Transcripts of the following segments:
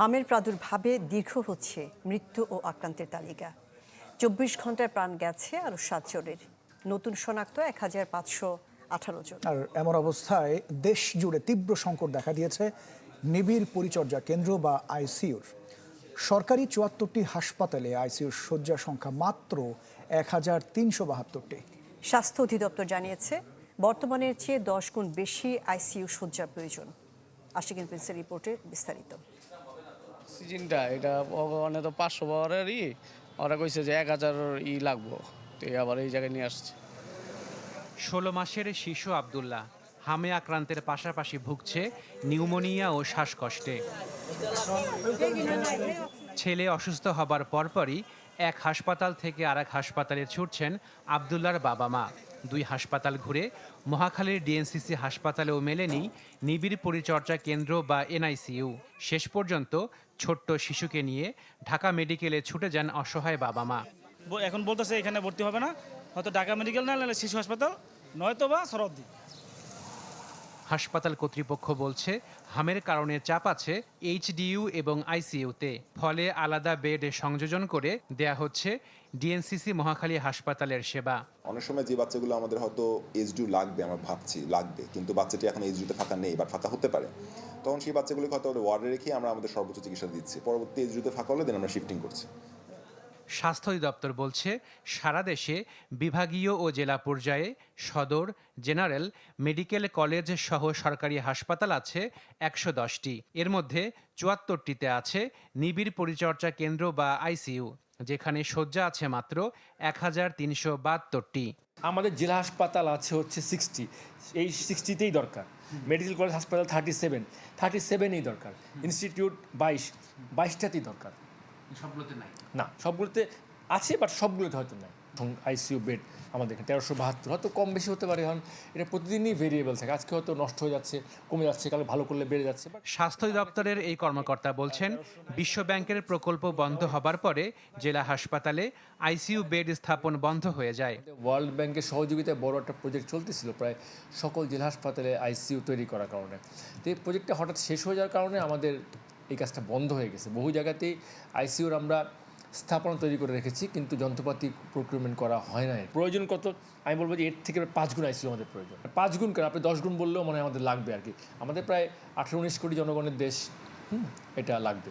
হামের প্রাদুর্ভাবে দীর্ঘ হচ্ছে মৃত্যু ও আক্রান্তের তালিকা। ২৪ ঘন্টায় প্রাণ গেছে আরও ৭ জনের, নতুন শনাক্ত ১৫১৮ জন। আর এমন অবস্থায় দেশ জুড়ে তীব্র সংকট দেখা দিয়েছে নিবিড় পরিচর্যা কেন্দ্র বা আইসিইউর। সরকারি ৭৪টি হাসপাতালে আইসিইউর শয্যা সংখ্যা মাত্র ১,৩৭২টি। স্বাস্থ্য অধিদপ্তর জানিয়েছে বর্তমানের চেয়ে ১০ গুণ বেশি আইসিইউ শয্যার প্রয়োজন। আশিকিন প্রিন্সের রিপোর্টে বিস্তারিত। সিজনটা এটা অনেক তো ৫০০ পাওয়ারেরই, ওরা কইছে যে ১,০০০ লাগবো, তো আবার এই জায়গায় নিয়ে আসছে। ১৬ মাসের শিশু আব্দুল্লাহ হামে আক্রান্তের পাশাপাশি ভুগছে নিউমোনিয়া ও শ্বাসকষ্টে। ছেলে অসুস্থ হবার পরপরই এক হাসপাতাল থেকে আরেক হাসপাতালে ছুটছেন আব্দুল্লাহর বাবা মা। ২ হাসপাতাল ঘুরে মহাখালীর ডিএনসিসি হাসপাতালেও মেলেনি নিবিড় পরিচর্যা কেন্দ্র বা এনআইসিইউ। শেষ পর্যন্ত ছোট্ট শিশুকে নিয়ে ঢাকা মেডিকেলে ছুটে যান অসহায় বাবা মা। এখন বলতেছে এখানে ভর্তি হবে না, হয়তো ঢাকা মেডিকেল না হলে শিশু হাসপাতাল, নয়তো বা সরদ্দি। হাসপাতাল কর্তৃপক্ষ বলছে হামের কারণে চাপ আছে এইচডিইউ এবং আইসিইউতে, ফলে আলাদা বেড সংযোজন করে দেয়া হচ্ছে ডিএনসিসি মহাখালী হাসপাতালের সেবা। অনেক সময় যে বাচ্চাগুলো আমাদের হয়তো এইচডিইউ লাগবে, আমরা ভাবছি লাগবে, কিন্তু বাচ্চাটি এখন এইচডিইউতে ফাঁকা নেই বা ফাঁকা হতে পারে, তখন সেই বাচ্চাগুলোকে হয়তো ওয়ার্ডে রেখে আমরা আমাদের সর্বোচ্চ চিকিৎসা দিচ্ছি। পরবর্তী এইচডিইউতে ফাঁকা হলে দেন আমরা শিফটিং করছি। স্বাস্থ্য অধিদপ্তর বলছে সারা দেশে বিভাগীয় ও জেলা পর্যায়ে সদর, জেনারেল, মেডিকেল কলেজ সহ সরকারি হাসপাতাল আছে ১১০টি। এর মধ্যে ৭৪টিতে আছে নিবিড় পরিচর্যা কেন্দ্র বা আইসিইউ, যেখানে শয্যা আছে মাত্র ১,৩৭২টি। আমাদের জেলা হাসপাতাল আছে হচ্ছে 60, এই 60তেই দরকার। মেডিকেল কলেজ হাসপাতাল 37ই দরকার। ইনস্টিটিউট 22টাতেই দরকার। সবগুলোতে নাই না, সবগুলোতে আছে, বাট সবগুলোতে হয়তো নাই। আইসিইউ বেড আমাদের এখানে ১৩৭২, হয়তো কম বেশি হতে পারে। এখন এটা প্রতিদিনই ভেরিয়েবল থাকে, আজকে হয়তো নষ্ট হয়ে যাচ্ছে, কমে যাচ্ছে, কাল ভালো করলে বেড়ে যাচ্ছে। স্বাস্থ্য দপ্তরের এই কর্মকর্তা বলছেন বিশ্ব ব্যাংকের প্রকল্প বন্ধ হবার পরে জেলা হাসপাতালে আইসিইউ বেড স্থাপন বন্ধ হয়ে যায়। ওয়ার্ল্ড ব্যাংকের সহযোগিতায় বড় একটা প্রজেক্ট চলতেছিল প্রায় সকল জেলা হাসপাতালে আইসিইউ তৈরি করার কারণে। তো এই প্রজেক্টটা হঠাৎ শেষ হয়ে যাওয়ার কারণে আমাদের এই কাজটা বন্ধ হয়ে গেছে। বহু জায়গাতেই আইসিইউর আমরা স্থাপনা তৈরি করে রেখেছি, কিন্তু যন্ত্রপাতি প্রকিউরমেন্ট করা হয় না। প্রয়োজন কত, আমি বলবো যে এর থেকে ৫ গুণ আইসিইউ আমাদের প্রয়োজন। 5 গুণ কেন, আপনি 10 গুণ বললেও মনে হয় আমাদের লাগবে আর কি। আমাদের প্রায় ১৮-১৯ কোটি জনগণের দেশ, এটা লাগবে।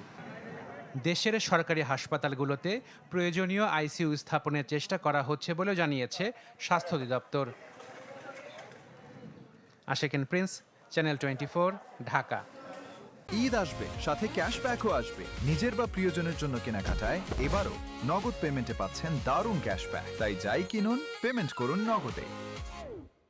দেশের সরকারি হাসপাতালগুলোতে প্রয়োজনীয় আইসিইউ স্থাপনের চেষ্টা করা হচ্ছে বলে জানিয়েছে স্বাস্থ্য অধিদপ্তর। Ashikin Prince, channel 24, Dhaka. ঈদ আসবে, সাথে ক্যাশব্যাকও আসবে। নিজের বা প্রিয়জনের জন্য কেনাকাটায় এবারও নগদ পেমেন্টে পাচ্ছেন দারুণ ক্যাশব্যাক। তাই যাই কিনুন, পেমেন্ট করুন নগদে।